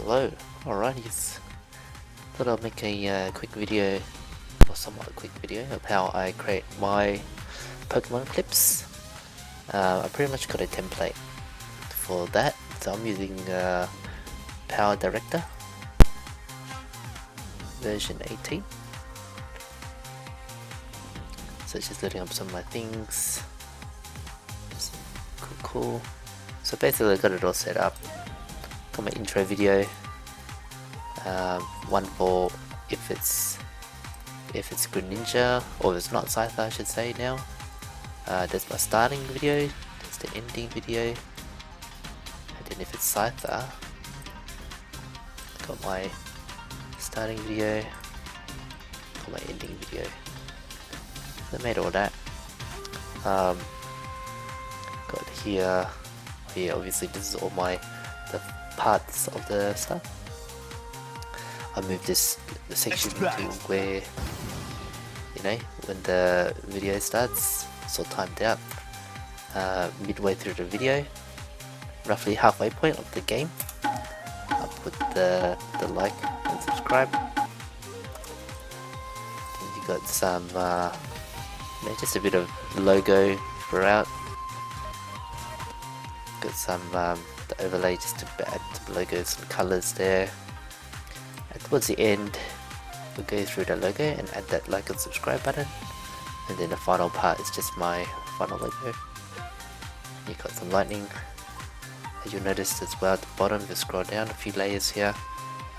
Hello, alrighties. Thought I'll make a quick video, or somewhat quick video, of how I create my Pokemon clips. I pretty much got a template for that, so I'm using Power Director version 18. So it's just loading up some of my things. Cool. So basically I got it all set up. Got my intro video, one for if it's TqTninja, or if it's not Scyther I should say now. There's my starting video, there's the ending video, and then if it's Scyther, got my starting video, got my ending video. So I made all that. Got here, yeah, obviously this is all the parts of the stuff. I moved the section to where, you know, when the video starts, it's all timed out. Midway through the video, roughly halfway point of the game, I'll put the like and subscribe. Then you got some, you know, just a bit of logo throughout. Got some the overlay just to add some logos and colors there. And towards the end, we'll go through the logo and add that like and subscribe button. And then the final part is just my final logo. You got some lightning. As you'll notice as well at the bottom, if you scroll down a few layers here,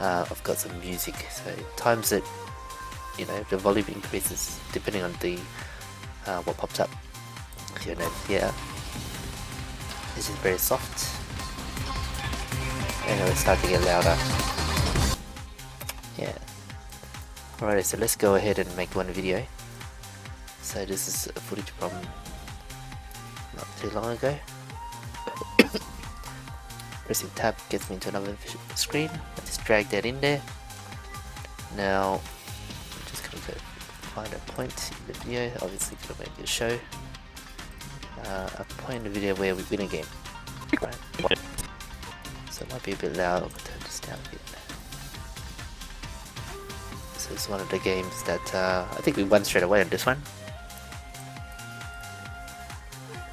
I've got some music. So times it, you know, the volume increases depending on the what pops up. You know, yeah. This is very soft. And it's starting to get louder. Yeah. Alright, so let's go ahead and make one video. So this is footage from not too long ago. Pressing tab gets me into another screen. I just drag that in there. Now I'm just gonna go find a point in the video. Obviously gonna make it show a point in the video where we win a game. Right. So it might be a bit loud. I'll turn this down a bit. So it's one of the games that I think we won straight away on this one.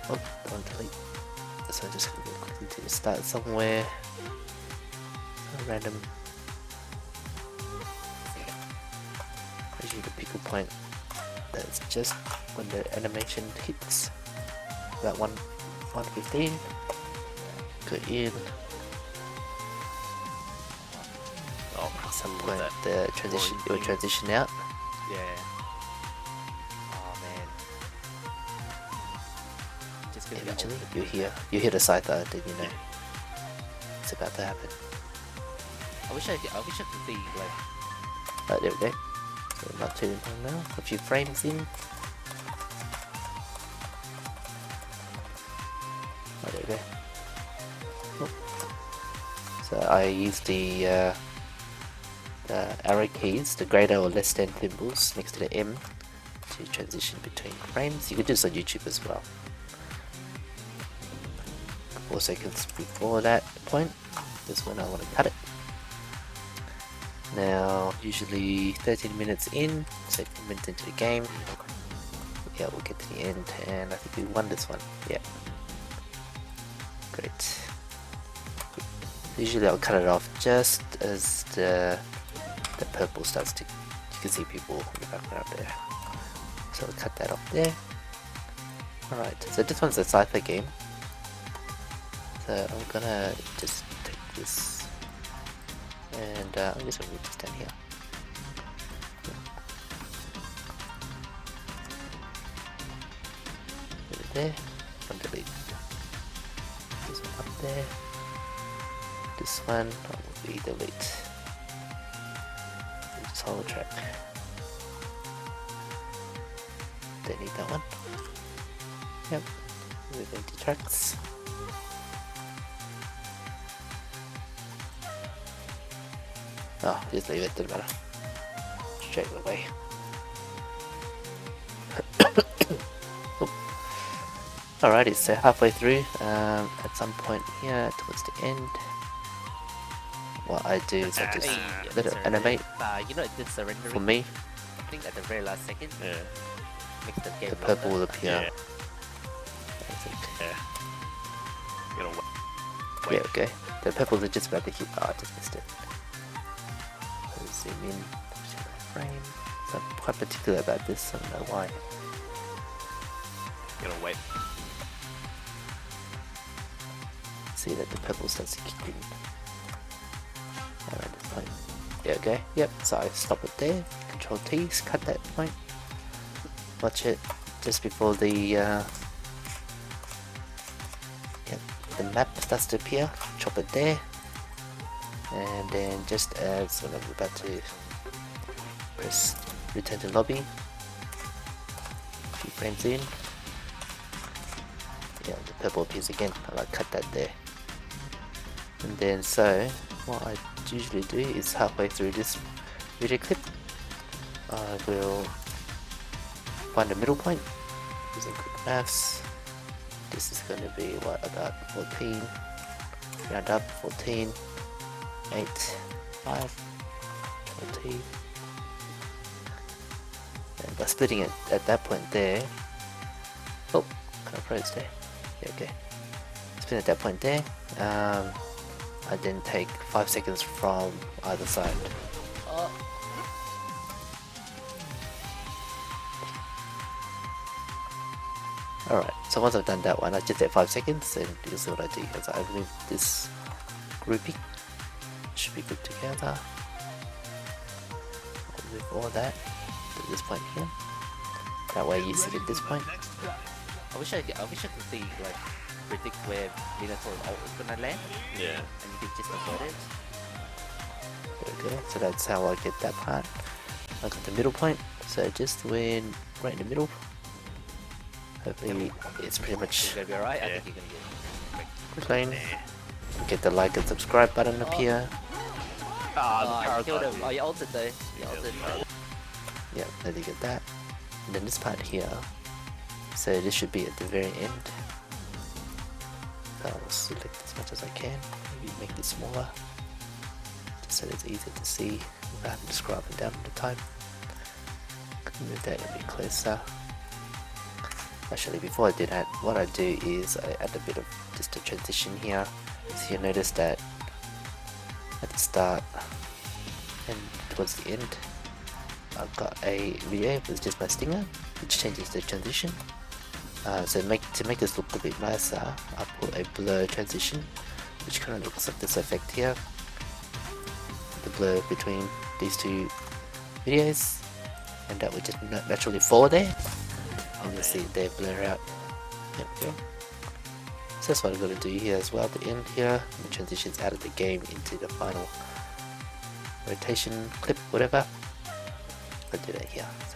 Oh, don't delete. So I'm just gonna go quickly to start somewhere. Random. Usually the pickle point. That's just when the animation hits. About 1:15. Go in. Oh, At some point the transition will transition out. Yeah. Oh man. Just gonna Eventually you hear the Scyther, then you know it's about to happen. I wish I could see like. Right, there we go. So not too long now. A few frames in. Oh, there we go. Oh. So I use the arrow keys, the greater or less than symbols next to the M to transition between frames. You can do this on YouTube as well. 4 seconds before that point is when I want to cut it. Now, usually 13 minutes in, so 10 minutes into the game. Yeah, we'll get to the end, and I think we won this one. Yeah. Great. Usually I'll cut it off just as the purple starts to, you can see people in the background there. So I'll cut that off there. Alright, so this one's a Scyther game. So I'm gonna just take this and I'm just gonna move this down here. Put it there, and delete. This one up there. This one will be delete. This whole track. Delete that one. Yep. With empty tracks. Oh, just leave it, doesn't matter. Straight away. Alrighty, so halfway through, at some point here towards the end, what I do is I just Hey, let it surrender. animate You know, it did surrendering. for me. I think at the very last second, Yeah. makes the game The purple will longer. appear. Yeah. I think. Yeah. You gotta Yeah, wait. okay. The purple is just about to hit. Oh, I just missed it. Let's zoom in. Frame. So I'm quite particular about this. I don't know why. You gotta wait. See that the purple starts to kick in. Around this point. Yeah, okay. Yep. So I stop it there. Control T, cut that point. Watch it just before the the map starts to appear. Chop it there. And then just as when I'm about to press return to lobby, a few frames in, yeah, the purple appears again. I like cut that there. And then so what I usually do is halfway through this video clip, I will find a middle point using quick maths. This is going to be what, about 14, round up 14, 8, 5, 20. And by splitting it at that point there, oh, kind of froze there. Yeah, okay. Split at that point there. I then take 5 seconds from either side. Oh, Alright, so once I've done that one, I just take 5 seconds, and you'll see what I do is I move this grouping. Should be good together. I'll move all that to this point here. That way you see at this point. I wish I could see like predict where Minotaur ult is gonna land, Yeah. and you could just avoid it. There we go. So that's how I get that part. I got the middle point, so just when right in the middle. Hopefully it's pretty much You're gonna be alright. I Yeah. think you're gonna get. clean. Get the like and subscribe button up here. Oh, you killed him. Oh, you ulted though. You ulted. Yeah, let you get that. And then this part here. So this should be at the very end. So I'll select as much as I can. Maybe make it smaller. Just so it's easier to see without having to scroll up and down all the time. Move that a bit closer. Actually, before I do that, what I do is I add a bit of just a transition here. So you notice that at the start and towards the end, I've got a video with just my stinger, which changes the transition. So to make this look a bit nicer, I put a blur transition, which kind of looks like this effect here. The blur between these two videos, and that would just naturally fall there. And you'll see they blur out. There we go. So that's what I'm going to do here as well. At the end here, the transitions out of the game into the final rotation clip, whatever. I'll do that here. So,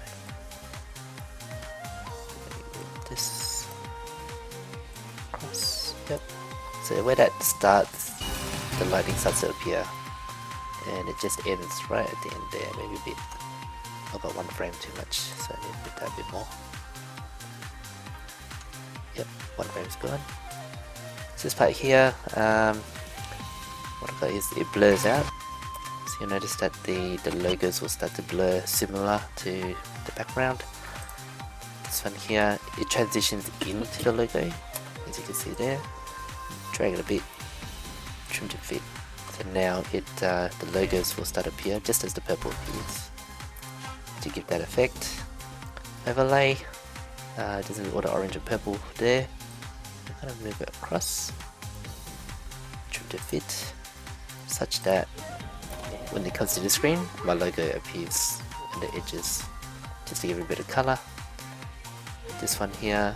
this cross. Yep. So where that starts, the lightning starts to appear, and it just ends right at the end there. Maybe a bit. I've got one frame too much, so I need to put that a bit more. Yep, one frame's gone. So this part here, what I've got is it blurs out. So you'll notice that the logos will start to blur similar to the background. This one here, it transitions into the logo, as you can see there. Drag it a bit, trim to fit. So now the logos will start to appear just as the purple appears. To give that effect, overlay. This is all the orange and purple there. I'm gonna move it across, trim to fit, such that when it comes to the screen, my logo appears on the edges, just to give it a bit of color. This one here,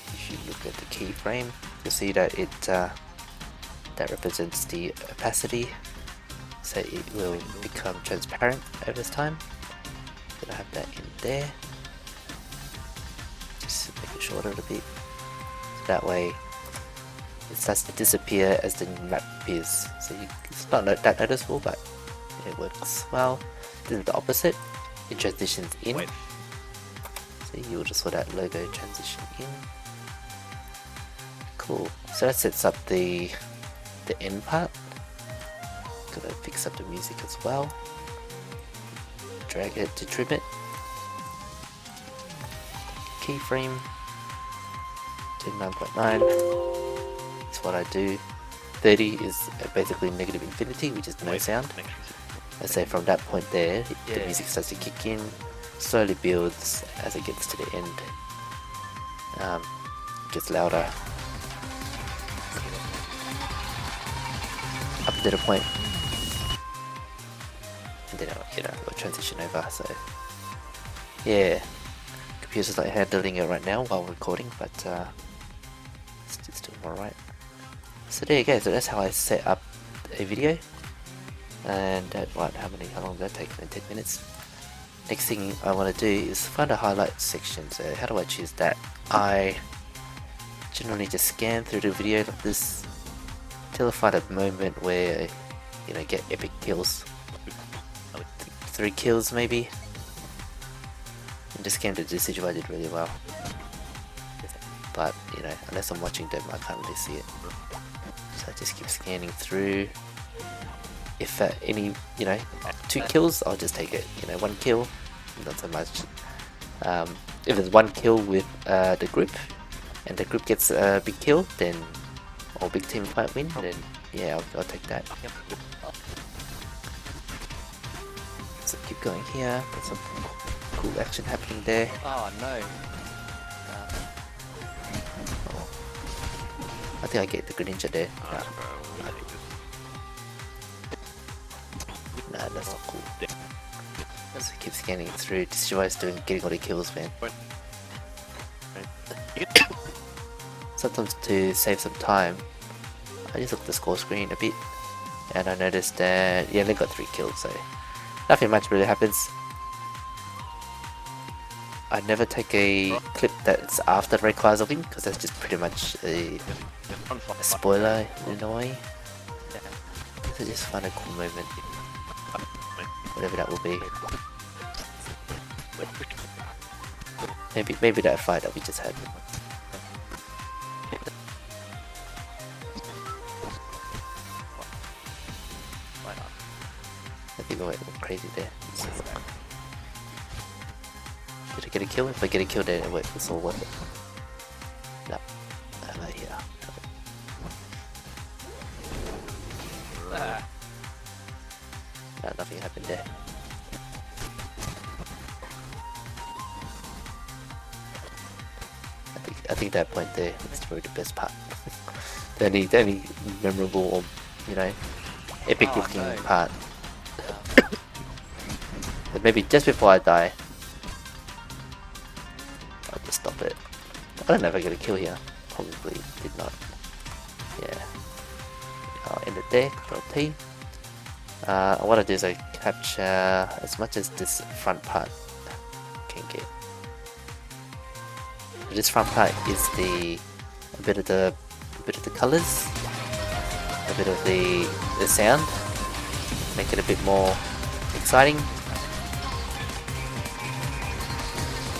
if you look at the keyframe, you'll see that it that represents the opacity, so it will become transparent over time. Gonna have that in there. Just make it shorter a bit. So that way it starts to disappear as the map appears. So it's not that noticeable, but it works well. This is the opposite. It transitions in. Wait. So you just saw that logo transition in. Cool. So that sets up the the end part. Gotta fix up the music as well. Drag it to trim it. Keyframe to 9.9. That's what I do. 30 is basically negative infinity, which is no sound. Let's say from that point there, the music starts to kick in, slowly builds as it gets to the end. Gets louder. Up to the point. And then it'll transition over, so yeah. Computer's not handling it right now while recording, but it's doing alright. So there you go, so that's how I set up a video. And how long did that take? 10 minutes. Next thing I want to do is find a highlight section. So how do I choose that? I generally just scan through the video like this till I find a moment where get epic kills. 3 kills maybe. And just scan the decision I did really well. But unless I'm watching them, I can't really see it. So I just keep scanning through. If any 2 kills, I'll just take it. 1 kill, not so much. If there's 1 kill with the group, and the group gets a big kill, then or big team fight win, then yeah, I'll take that. So keep going here. There's some cool action happening there. Oh no. I think I get the TqTninja there. Nah, that's not cool. So keep scanning through. This is what I was doing, getting all the kills, man. Sometimes to save some time, I just look at the score screen a bit, and I noticed that they got 3 kills, so nothing much really happens. I never take a clip that's after the Rayquaza win, because that's just pretty much a spoiler in a way. So just find a cool moment, whatever that will be. Maybe that fight that we just had. I think I went crazy there. Did I get a kill? If I get a kill, then it's all worth it. No. Yeah. No, nothing happened there. I think that point there is probably the best part. the only memorable or epic looking part. But maybe just before I die, I'll just stop it. I don't know if I get a kill here. Probably did not. Yeah. I'll end it there. Control T. What I do is I capture as much as this front part can get. This front part is a bit of the colors, a bit of the sound, make it a bit more exciting.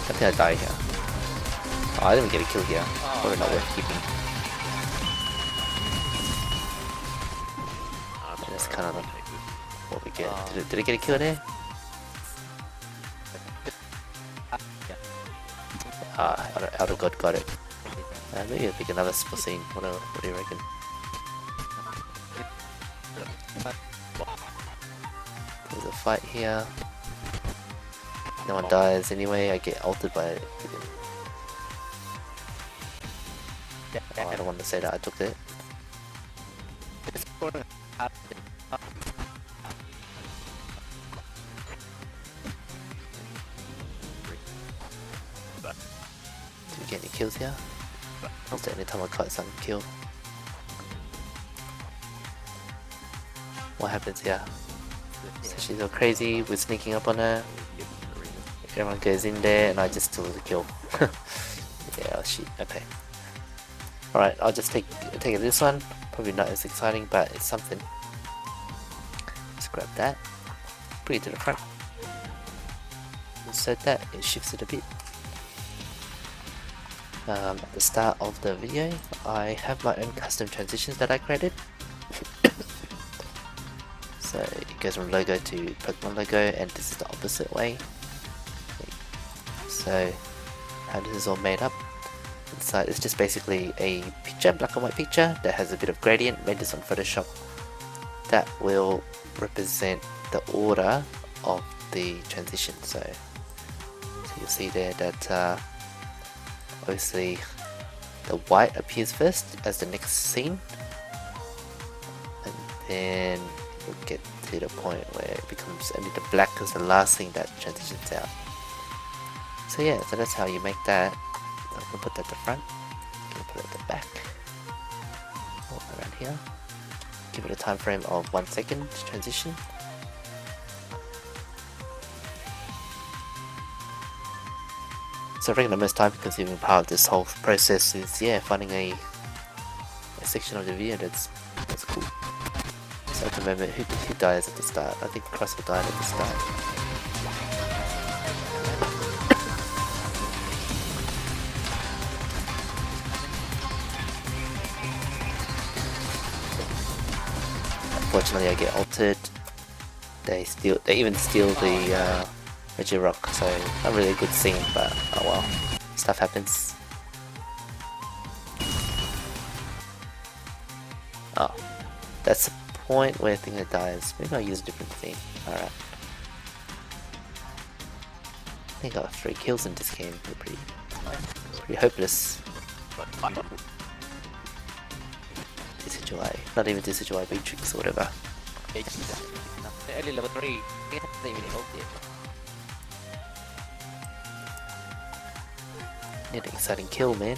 I think I die here. Oh, I didn't get a kill here. Probably not worth keeping. That's kind of what we get. Did I get a kill there? Outer God got it. Maybe I'll pick another scene. What do you reckon? There's a fight here. No one dies anyway. I get ulted by it. Oh, I don't want to say that I took it. Did we get any kills here? That's the only time I caught some kill. What happens here? So she's all crazy, we're sneaking up on her. Everyone goes in there and I just steal the kill. Yeah, oh shit, okay. Alright, I'll just take this one. Probably not as exciting, but it's something. Let's grab that. Bring it to the front. Insert that, it shifts it a bit. At the start of the video, I have my own custom transitions that I created. goes from logo to Pokemon logo, and this is the opposite way. So how this is all made up. Inside it's just basically a picture, black and white picture that has a bit of gradient made this on Photoshop that will represent the order of the transition. So you'll see there that obviously the white appears first as the next scene, and then you'll get to the point where it becomes only the black is the last thing that transitions out. So yeah, so that's how you make that. So I'm gonna put that at the front, I'm gonna put it at the back, all around here. Give it a time frame of 1 second to transition. So I reckon the most time consuming part of this whole process is finding a section of the video that's cool. So at the moment, who dies at the start? I think Crosshair died at the start. Unfortunately, I get altered. They even steal the Regirock, so not really a good scene, but oh well, stuff happens. Oh, that's the point where Thinger dies. Maybe I'll use a different theme. Alright. I think I got 3 kills in this game. It's pretty hopeless. Decidueye. Not even Decidueye, Beatrix or whatever. Early level 3. Can't even help it. Need an exciting kill, man.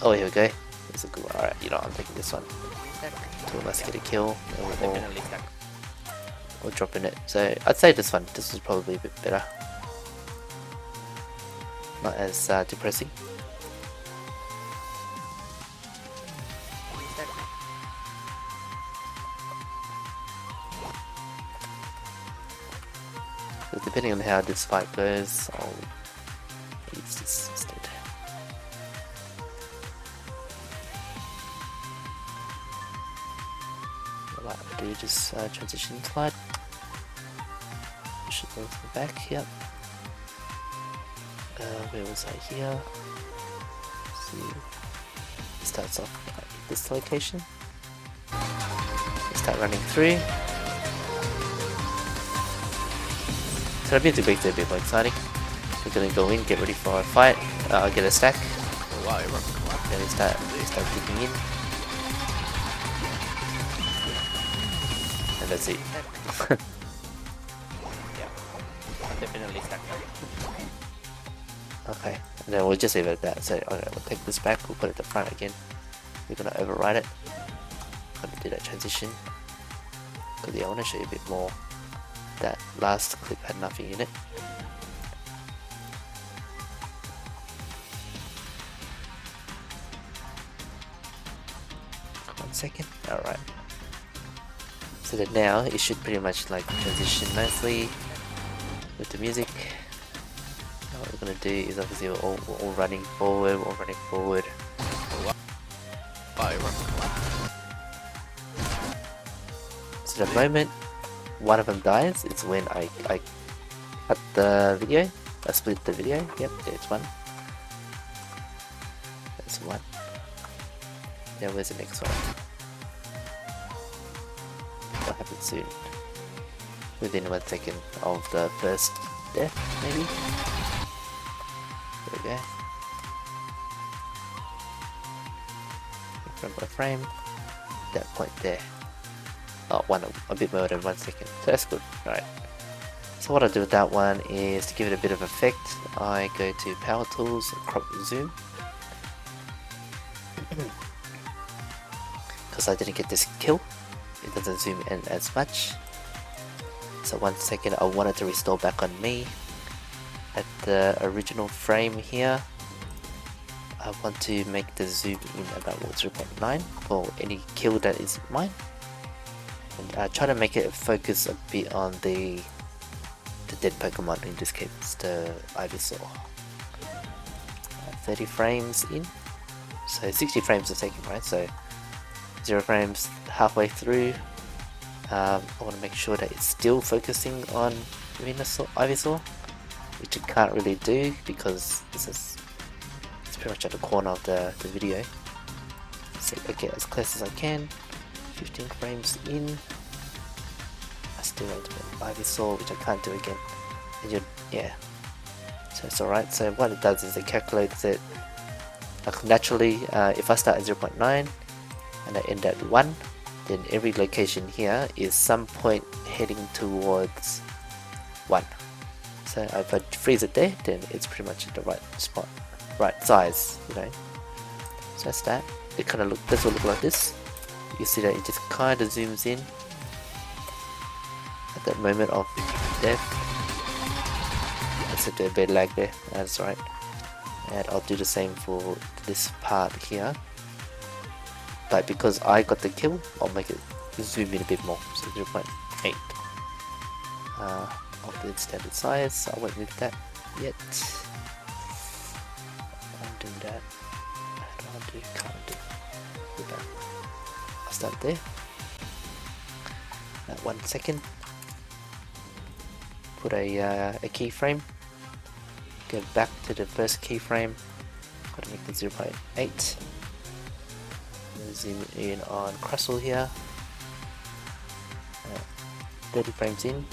Oh, here we go. This is a good one. Alright, you know, I'm taking this one. Two of us get a kill, or dropping it. So I'd say this one. This was probably a bit better. Not as depressing. So depending on how this fight goes, I'll use this instead. What I do just transition slide. Push it over to the back. Yep. Where was I here? Let's see. It starts off at this location. Start running through. So that means it makes it a bit more exciting. We're gonna go in, get ready for a fight. I'll get a stack. Oh, wow, Then we start kicking in. And that's it. Yeah, I'm definitely stuck. Okay, and then we'll just leave it at that. So okay, we'll take this back, we'll put it at the front again. We're gonna override it. Gonna do that transition. Because I want to show you a bit more. That last clip had nothing in it. One second. Alright. So that now it should pretty much like transition nicely with the music. Now what we're gonna do is obviously we're all running forward, So the moment one of them dies, it's when I cut the video. I split the video. Yep, there's one. That's one. Now where's the next one? That'll happen soon. Within 1 second of the first death, maybe. There we go. From a frame. That point there. Oh, a bit more than 1 second. So that's good. Alright. So what I do with that one is to give it a bit of effect. I go to Power Tools, Crop Zoom. Because I didn't get this kill, it doesn't zoom in as much. So 1 second, I wanted to restore back on me. At the original frame here, I want to make the zoom in about 0.9 for any kill that is mine. And try to make it focus a bit on the dead Pokemon, in this case the Ivysaur. 30 frames in, so 60 frames a second, right? So 0 frames halfway through. I want to make sure that it's still focusing on Ivysaur, which it can't really do because it's pretty much at the corner of the video. So I get as close as I can. 15 frames in. I still want to get Ivysaur, which I can't do again. And yeah. So it's alright. So what it does is it calculates it like naturally. If I start at 0.9 and I end at 1, then every location here is some point heading towards 1. So if I freeze it there, then it's pretty much at the right spot, right size, you know. So that's that. It kind of does look like this. You see that it just kind of zooms in at that moment of death. That's a bit lag there. That's right. And I'll do the same for this part here. But because I got the kill, I'll make it zoom in a bit more. So 0.8 of the standard size. I won't move that yet. Undo that. Can't do. I'll start there. At 1 second. Put a keyframe. Go back to the first keyframe. Gotta make it 0.8. Zoom in on Crustle here. 30 frames in.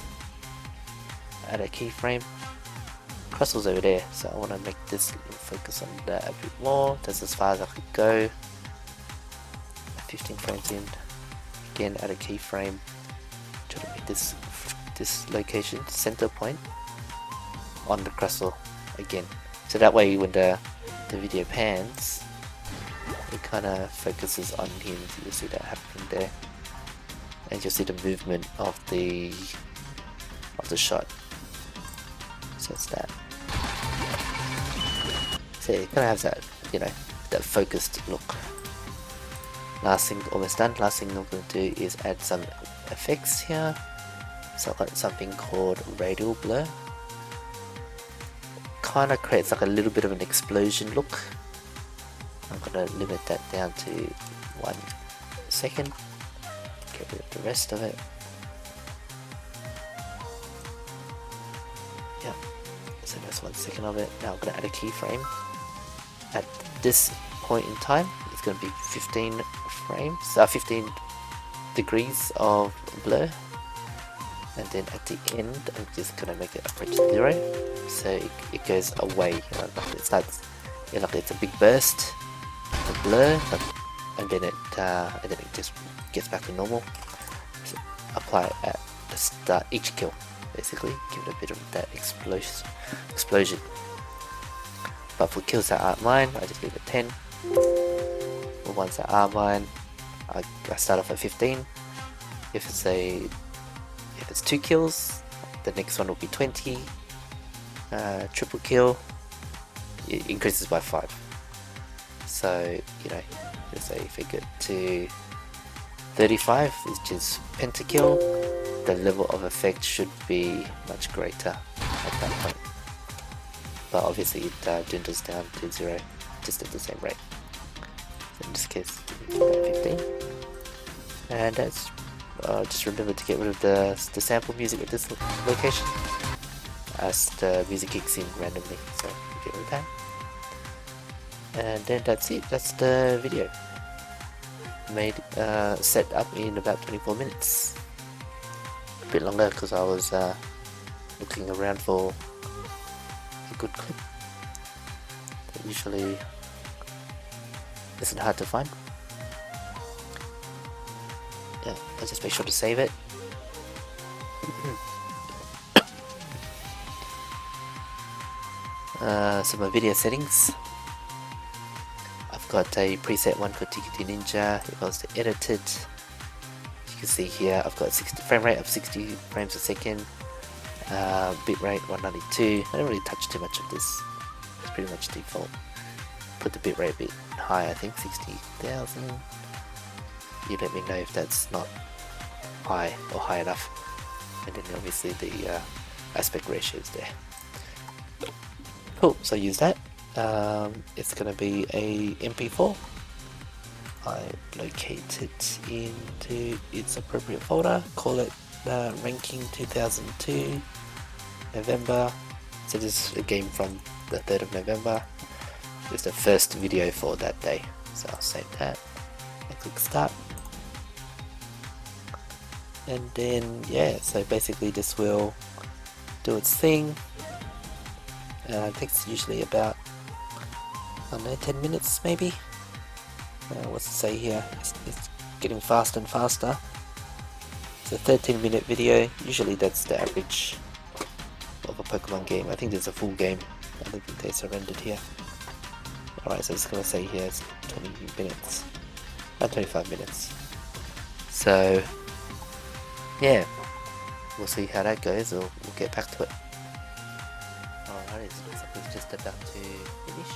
Add a keyframe. Crustle's over there, so I want to make this focus on that a bit more. That's as far as I could go. 15 frames in. Again, add a keyframe. Try to make this location center point on the Crustle again. So that way, when the video pans, it kind of focuses on him. So you'll see that happening there, and you'll see the movement of the shot. So it's that. So it kind of has that, you know, that focused look. Last thing, almost done. Last thing I'm going to do is add some effects here. So I've got something called radial blur. Kind of creates like a little bit of an explosion look. I'm going to limit that down to 1 second. Get rid of the rest of it. Yep. So that's 1 second of it. Now I'm going to add a keyframe. At this point in time, it's going to be 15 frames, 15 degrees of blur. And then at the end, I'm just going to make it approach 0. So it goes away. You know, it starts, you know, it's a big burst of blur, and then it just gets back to normal. So apply it at the start each kill, basically give it a bit of that explosion. But for kills that aren't mine, I just leave it 10. For ones that are mine, I start off at 15. If it's 2 kills, the next one will be 20. Triple kill, it increases by 5. So, you know, let's say if we get to 35, which is pentakill, the level of effect should be much greater at that point. But obviously it dwindles down to 0, just at the same rate. So in this case, 15. And that's just remember to get rid of the sample music at this location, as the music kicks in randomly. So get rid of that. And then that's it. That's the video. Made set up in about 24 minutes. A bit longer because I was looking around for a good clip. That usually isn't hard to find. Yeah, I'll just make sure to save it. So my video settings. I've got a preset one called TqTninja. If I was to edit it, you can see here I've got 60 frame rate of 60 frames a second, bitrate 192. I don't really touch too much of this. It's pretty much default. Put the bitrate a bit high, I think 60,000. You let me know if that's not high or high enough. And then obviously the aspect ratio is there. Cool, so use that. It's going to be a MP4. I locate it into its appropriate folder, call it ranking 2002 November. So this is a game from the 3rd of November. It's the first video for that day. So I'll save that and click start. And then yeah, so basically this will do its thing. It takes usually about, I don't know, 10 minutes maybe. What's it say here? It's getting faster and faster. It's a 13-minute video. Usually that's the average of a Pokemon game. I think there's a full game. I don't think they surrendered here. Alright, so it's gonna say here it's 20 minutes. 25 minutes. So yeah, we'll see how that goes, or we'll get back to it. Alright, so looks like it's just about to finish.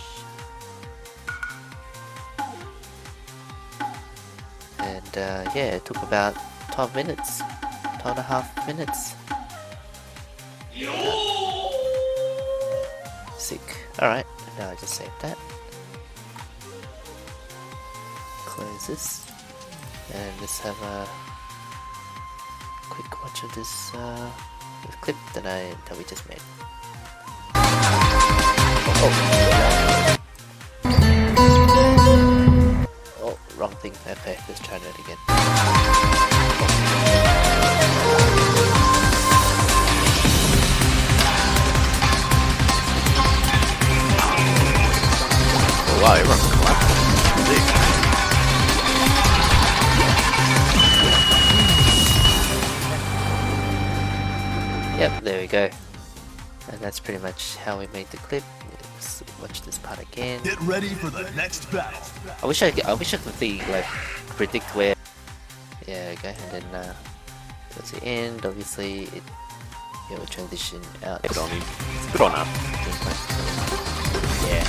And yeah, it took about 12 minutes, 12.5 minutes. Sick. Alright, now I just saved that. Close this. And let's have a quick watch of this clip that we just made. Oh, wrong thing. Okay, let's try that again. Oh, wow, everyone's clapping. Sick. Yep, there we go. And that's pretty much how we made the clip. Let's watch this part again. Get ready for the next battle. I wish I could see, like, predict where. Yeah, okay, and then towards the end, obviously it will transition out. Good on him. Good on her. Yeah.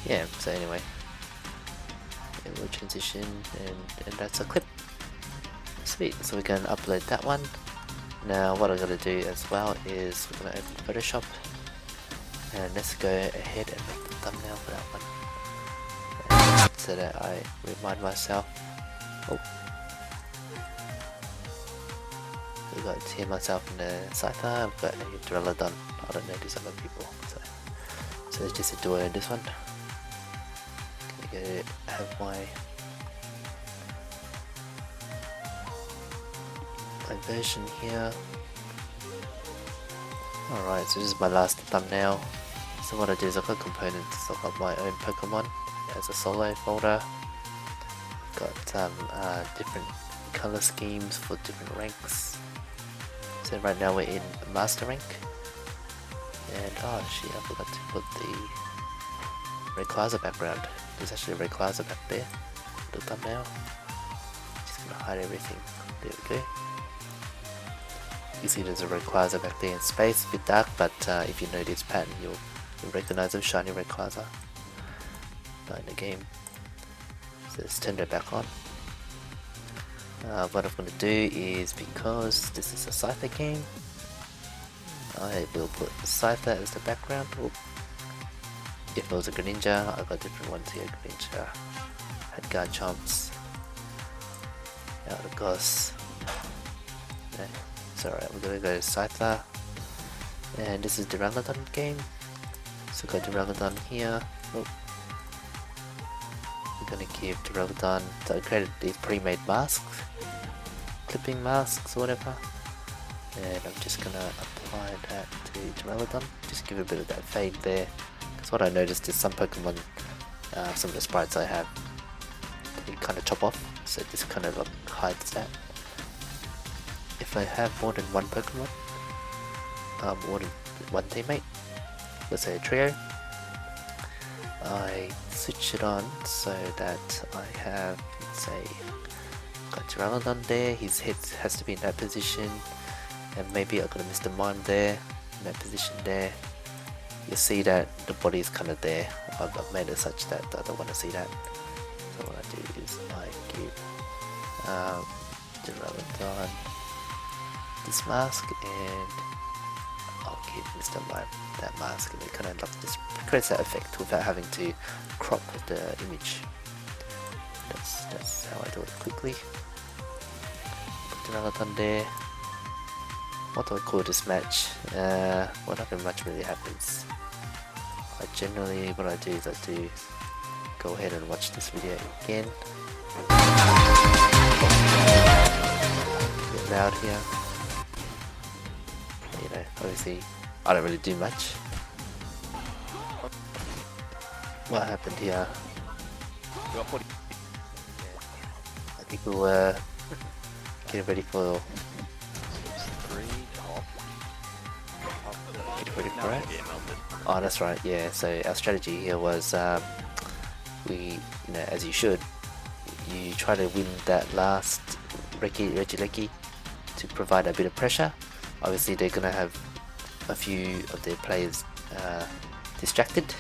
Yeah. So anyway, it will transition, and that's a clip. Sweet. So we're going to upload that one. Now what I'm going to do as well is we're going to open Photoshop, and let's go ahead and make the thumbnail for that one. And so that I remind myself. Oh. I've got here myself in the Scyther, I've got a Duraludon. I don't know these other people. So let's just do it in this one. Okay, I have my version here. Alright, so this is my last thumbnail. So what I do is I've got components, I've got my own Pokemon as a solo folder. Got different color schemes for different ranks. So right now we're in Master Rank. And oh shit, I forgot to put the Rayquaza background. There's actually a Rayquaza back there. The thumbnail. Just gonna hide everything. There we go. You see there's a Rayquaza back there in space, a bit dark, but if you know this pattern, you'll recognize a shiny Rayquaza in the game. So let's turn that back on. What I'm going to do is, because this is a Scyther game, I will put Scyther as the background. Oop. If it was a Greninja, I've got different ones here. Greninja, had Garchomps, Eldegoss. No, it's alright, we're going to go to Scyther. And this is the Duraludon game. So got Duraludon here. Oop. We're going to give Duraludon, so I created these pre-made masks, clipping masks or whatever, and I'm just going to apply that to Duraludon, just give a bit of that fade there, because what I noticed is some Pokemon, some of the sprites I have, they kind of chop off, so this kind of like hides that. If I have more than one Pokemon, more than one teammate, let's say a trio, I switch it on so that I have, let's say, got Duraludon there, his head has to be in that position, and maybe I've got a Mr. Mime there, in that position there. You'll see that the body is kind of there. I've made it such that I don't want to see that. So what I do is I give Duraludon this mask, and I'll kid instead of that mask, and it kind of like just creates that effect without having to crop the image. That's how I do it quickly. Put another done there. What do I call this match? Well, nothing much really happens. I generally, what I do is I do go ahead and watch this video again. A bit loud here. You know, obviously I don't really do much. What happened here? I think we were getting ready for it. Oh, that's right. Yeah. So our strategy here was we, you know, as you should, you try to win that last Reggie to provide a bit of pressure. Obviously, they're gonna have a few of their players distracted.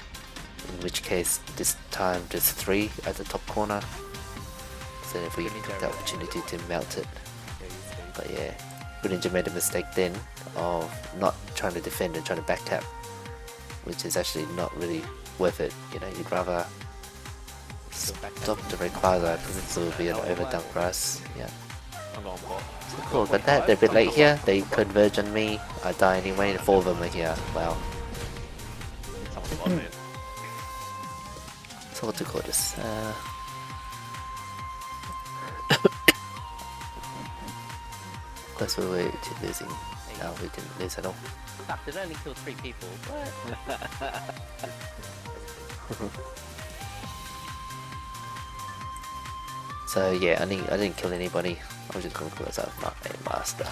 In which case, this time there's 3 at the top corner. So if we took the opportunity to melt it. But yeah, TqTninja made a mistake then of not trying to defend and trying to back tap, which is actually not really worth it. You know, you'd rather stop the Rayquaza because this will be an overdone for us. Yeah. So cool, but they're a bit late here. They converge on me. I die anyway. 4 of them are here. Wow. So what to call this? Of course we were losing. No, we didn't lose at all. Fuck, did I only kill 3 people? What? So yeah, I didn't kill anybody. I was just gonna call myself not a master.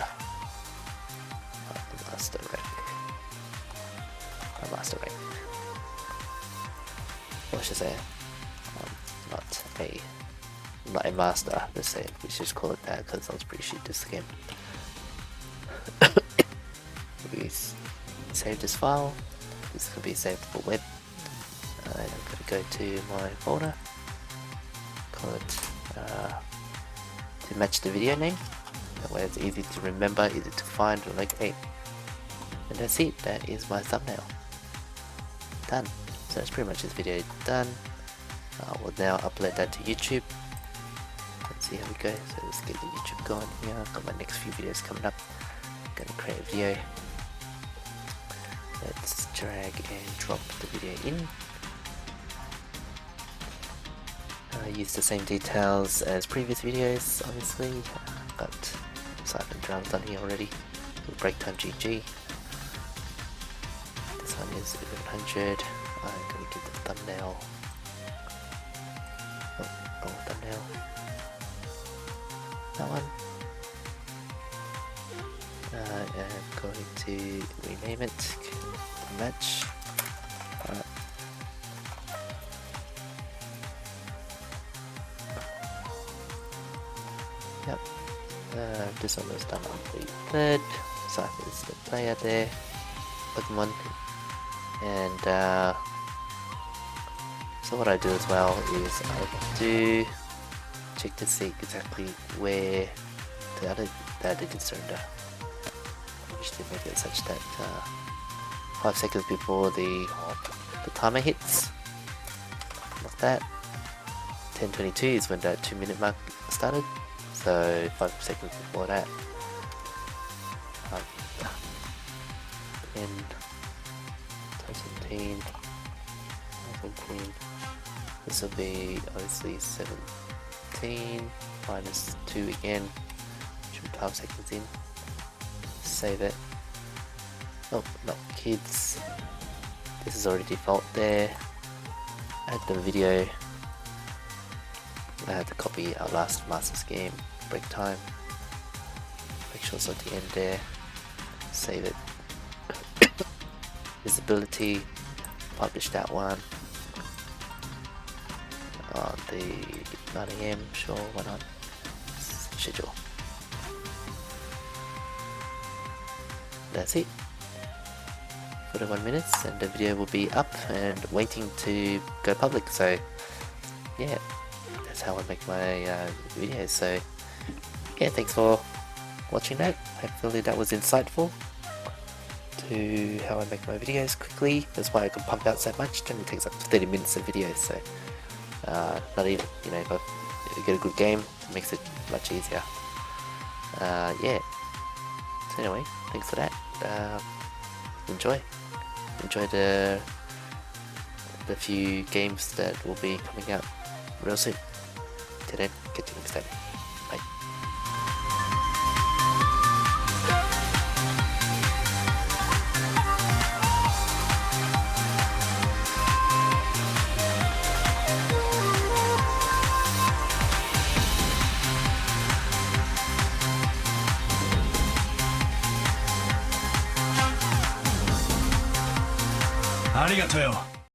Not a master rank. A master rank. What should I say? Not a master, let's say. We should just call it that because I was pretty shit this game. We save this file. This can be saved for web. I'm gonna go to my folder. Call it to match the video name. That way it's easy to remember, easy to find or locate. And that's it. That is my thumbnail. Done. So that's pretty much this video done. I will now upload that to YouTube. Let's see how we go. So let's get the YouTube going here. I've got my next few videos coming up. I'm gonna create a video. Let's drag and drop the video in. Use the same details as previous videos, obviously. Got Siphon drums done here already. Break time GG. This one is 1100. I'm gonna get the thumbnail. Oh, wrong thumbnail. That one. I'm going to rename it. Match. Alright. Yep. This one was done on the 3rd. Cypher is the player there. Pokemon. And so what I do as well is I do check to see exactly where the other did surrender. I usually make it such that 5 seconds before the timer hits. Like that. 10:22 is when that 2-minute mark started. So 5 seconds before that. 10, 17, 17. This will be obviously 17 minus 2 again. Should be 12 seconds in. Save it. Oh, no, kids. This is already default there. Add the video. I had to copy our last Masters game, break time. Make sure it's at the end there. Save it. Visibility. Publish that one. On the 9 AM, sure, why not? Schedule. That's it. 41 minutes and the video will be up and waiting to go public. So yeah, that's how I make my videos. So yeah, thanks for watching that. Hopefully that was insightful to to how I make my videos quickly. That's why I can pump out so much. It only takes up to 30 minutes of videos, so not even, you know, if I get a good game, it makes it much easier. Yeah. So anyway, thanks for that. Enjoy the few games that will be coming out real soon. Till then, catch you next time. Bye. ありがとうよ。